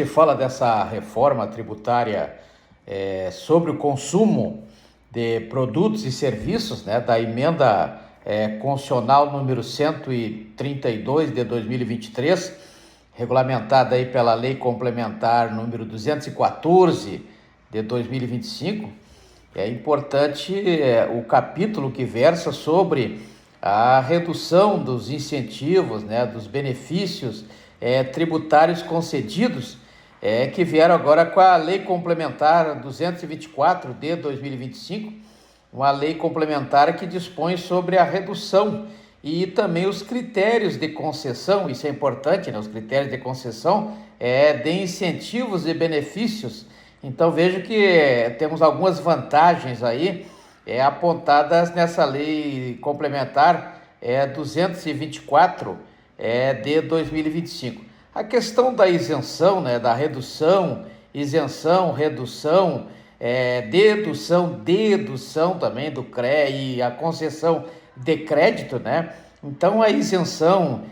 se fala dessa reforma tributária sobre o consumo de produtos e serviços, né, da emenda constitucional número 132 de 2023, regulamentada aí pela Lei Complementar número 214 de 2025, é importante o capítulo que versa sobre a redução dos incentivos, né, dos benefícios tributários concedidos, que vieram agora com a Lei Complementar 224 de 2025, uma lei complementar que dispõe sobre a redução e também os critérios de concessão. Isso é importante, né? Os critérios de concessão de incentivos e benefícios. Então vejo que temos algumas vantagens aí apontadas nessa lei complementar 224 de 2025. A questão da isenção, né, da redução, isenção, redução, dedução também do CRE e a concessão de crédito, né? Então a isenção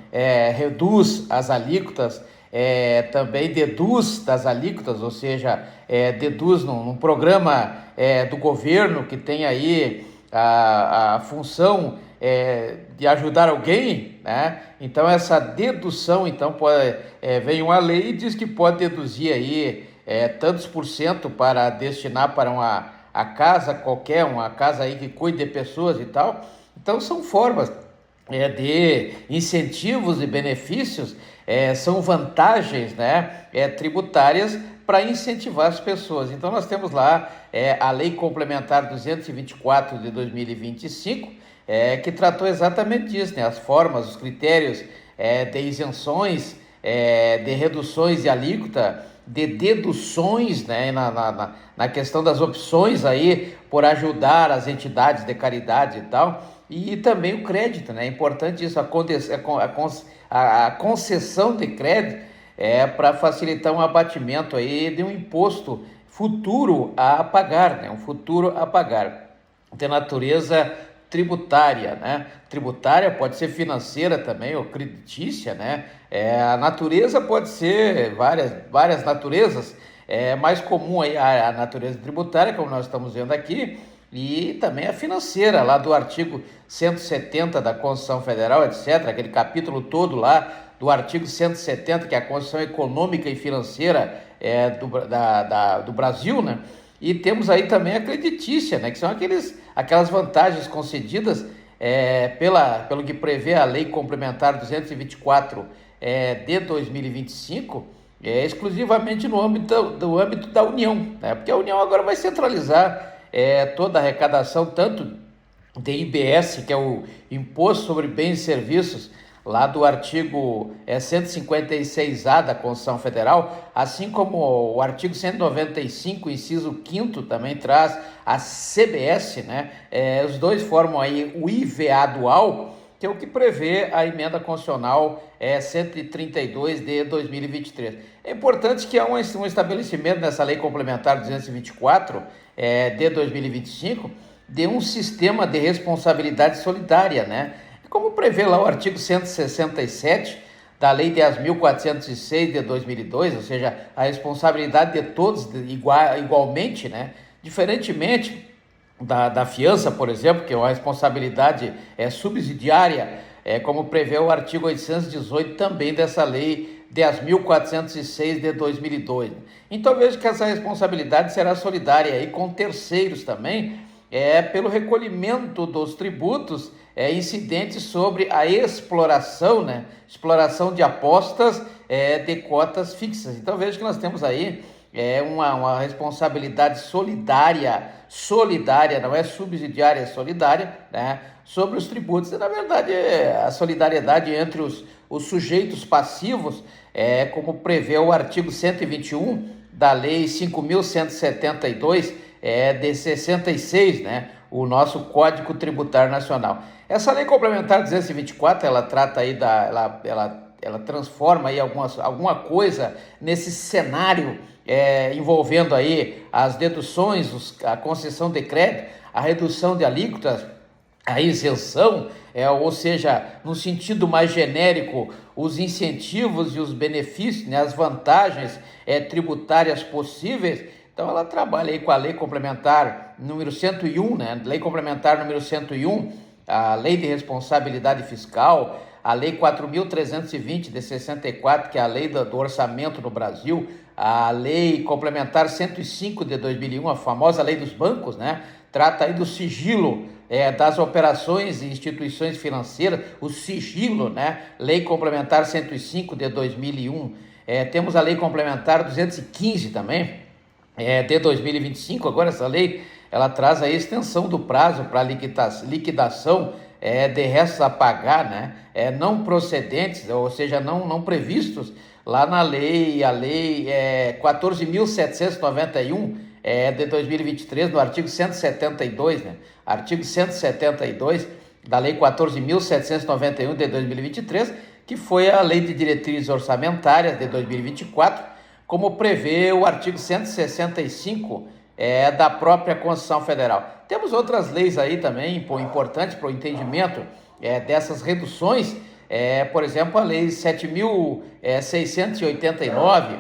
reduz as alíquotas, também deduz das alíquotas, ou seja, deduz num programa do governo que tem aí a função de ajudar alguém, né? Então essa dedução, então vem uma lei e diz que pode deduzir aí tantos por cento para destinar para a casa qualquer, uma casa aí que cuide de pessoas e tal. Então são formas de incentivos e benefícios, são vantagens, né, tributárias para incentivar as pessoas. Então nós temos lá a Lei Complementar 224 de 2025, que tratou exatamente disso, né, as formas, os critérios de isenções, de reduções de alíquota, de deduções, né, na questão das opções aí por ajudar as entidades de caridade e tal, e também o crédito, né? É importante isso, a concessão de crédito para facilitar um abatimento aí de um imposto futuro a pagar, né? Um futuro a pagar, de natureza tributária, né? Tributária pode ser financeira também, ou creditícia, né? A natureza pode ser várias naturezas, mais comum aí a natureza tributária, como nós estamos vendo aqui, e também a financeira, lá do artigo 170 da Constituição Federal, etc., aquele capítulo todo lá do artigo 170, que é a Constituição Econômica e Financeira do Brasil, né? E temos aí também a creditícia, né? Que são aquelas vantagens concedidas pelo que prevê a Lei Complementar 224 de 2025, exclusivamente no âmbito da União, né? Porque a União agora vai centralizar toda a arrecadação, tanto de IBS, que é o Imposto sobre Bens e Serviços, lá do artigo 156A da Constituição Federal, assim como o artigo 195, inciso 5º, também traz a CBS, né? Os dois formam aí o IVA dual, que é o que prevê a emenda constitucional 132 de 2023. É importante que há um estabelecimento nessa lei complementar 224 de 2025 de um sistema de responsabilidade solidária, né? Como prevê lá o artigo 167 da Lei 10.406 de 2002, ou seja, a responsabilidade de todos igualmente, né? Diferentemente da fiança, por exemplo, que é uma responsabilidade subsidiária, como prevê o artigo 818 também dessa Lei 10.406 de 2002. Então vejo que essa responsabilidade será solidária aí com terceiros também, pelo recolhimento dos tributos incidentes sobre a exploração, né? Exploração de apostas de cotas fixas. Então vejo que nós temos aí uma responsabilidade solidária, não é subsidiária, é solidária, né? Sobre os tributos. E, na verdade, a solidariedade entre os sujeitos passivos, como prevê o artigo 121 da Lei 5.172 de 66, né? O nosso Código Tributário Nacional. Essa Lei Complementar 224, ela trata aí ela transforma aí alguma coisa nesse cenário envolvendo aí as deduções, a concessão de crédito, a redução de alíquotas, a isenção, ou seja, no sentido mais genérico, os incentivos e os benefícios, né, as vantagens tributárias possíveis. Então ela trabalha aí com a Lei Complementar número 101, né, Lei Complementar número 101, a Lei de Responsabilidade Fiscal, a Lei 4.320 de 64, que é a Lei do Orçamento no Brasil, a Lei Complementar 105 de 2001, a famosa Lei dos Bancos, né? Trata aí do sigilo das operações e instituições financeiras, o sigilo, né? Lei Complementar 105 de 2001. Temos a Lei Complementar 215 também, de 2025. Agora essa lei, ela traz a extensão do prazo para liquidação de restos a pagar, né? Não procedentes, ou seja, não previstos lá na lei, a lei 14.791 de 2023, no artigo 172, né? Artigo 172 da lei 14.791 de 2023, que foi a lei de diretrizes orçamentárias de 2024, como prevê o artigo 165 da própria Constituição Federal. Temos outras leis aí também importantes para o entendimento dessas reduções, por exemplo, a Lei 7.689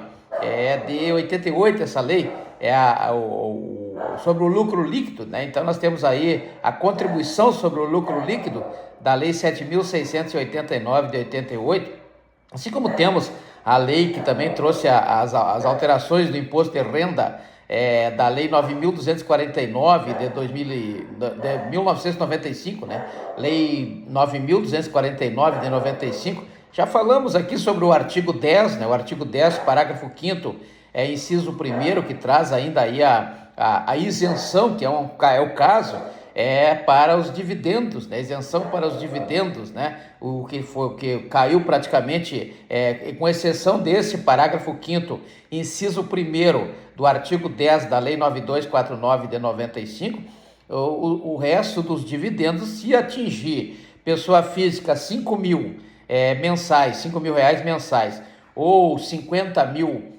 de 88, essa lei sobre o lucro líquido, né? Então nós temos aí a contribuição sobre o lucro líquido da Lei 7.689 de 88, assim como temos a lei que também trouxe as alterações do imposto de renda da Lei 9.249 de 1995, né? Lei 9.249 de 95. Já falamos aqui sobre o artigo 10, né? O artigo 10, parágrafo 5º, inciso 1º, que traz ainda aí a isenção, que é o caso, para os dividendos, né? Isenção para os dividendos, né? O que caiu praticamente, com exceção desse parágrafo 5º, inciso 1º do artigo 10 da Lei 9249 de 95, o resto dos dividendos, se atingir pessoa física 5 mil mensais, 5 mil reais mensais, ou 50 mil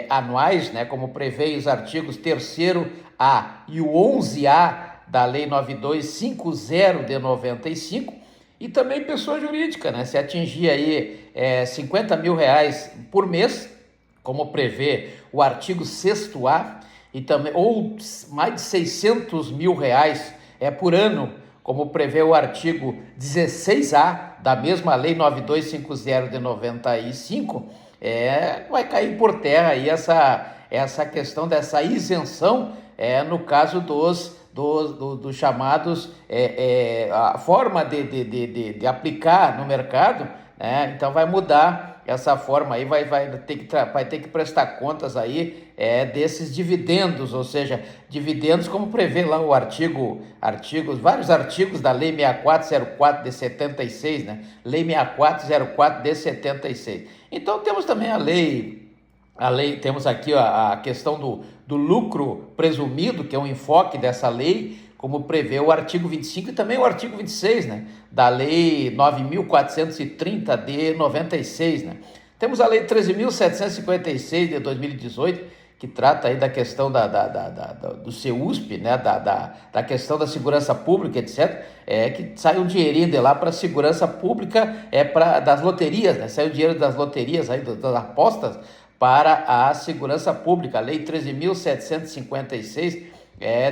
anuais, né? Como prevê os artigos 3º-A e o 11A da Lei 9250 de 95, e também pessoa jurídica, né? Se atingir aí 50 mil reais por mês, como prevê o artigo 6º-A, e também, ou mais de 600 mil reais por ano, como prevê o artigo 16A da mesma Lei 9250 de 95, vai cair por terra aí essa questão dessa isenção, no caso dos chamados, a forma de aplicar no mercado, né? Então vai mudar essa forma aí, vai ter que prestar contas aí desses dividendos, ou seja, dividendos como prevê lá o vários artigos da Lei 6404 de 76, né? Lei 6404 de 76. Então temos também a lei, temos aqui a questão do lucro presumido, que é um enfoque dessa lei, como prevê o artigo 25 e também o artigo 26, né, da Lei 9.430 de 96, né. Temos a Lei 13.756 de 2018, que trata aí da questão do CEUSP, né, da questão da segurança pública, etc., que sai um dinheirinho de lá para a segurança pública, das loterias, né, sai o dinheiro das loterias, aí, das apostas, para a segurança pública, a Lei 13.756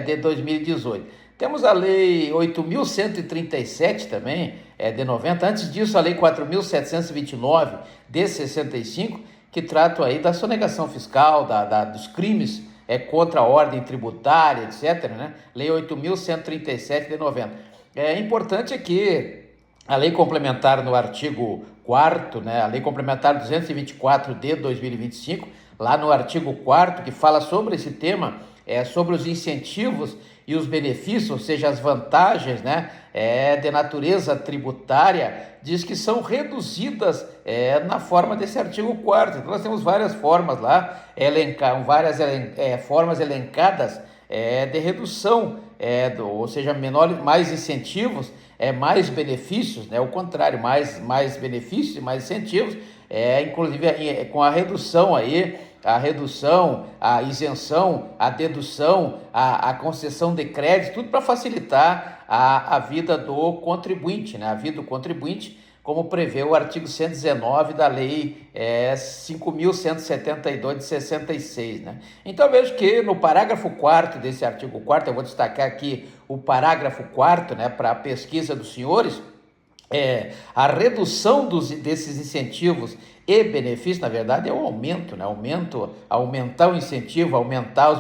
de 2018. Temos a Lei 8.137 também, de 90. Antes disso, a Lei 4.729 de 65, que trata aí da sonegação fiscal, dos crimes contra a ordem tributária, etc., né? Lei 8.137 de 90. Importante que a lei complementar no artigo 4º, né? A Lei Complementar 224 de 2025, lá no artigo 4º, que fala sobre esse tema, sobre os incentivos e os benefícios, ou seja, as vantagens, né, de natureza tributária, diz que são reduzidas na forma desse artigo 4º. Então nós temos várias formas lá, formas elencadas de redução, ou seja, mais incentivos, mais benefícios, né, o contrário, mais benefícios e mais incentivos, inclusive com a redução aí, a isenção, a dedução, a concessão de crédito, tudo para facilitar a vida do contribuinte, né? A vida do contribuinte, como prevê o artigo 119 da Lei 5.172 de 66, né? Então, vejo que no parágrafo 4º desse artigo 4º, eu vou destacar aqui o parágrafo 4º, né, para a pesquisa dos senhores, a redução desses incentivos e benefícios, na verdade, é o aumento, né? Aumentar o incentivo, aumentar os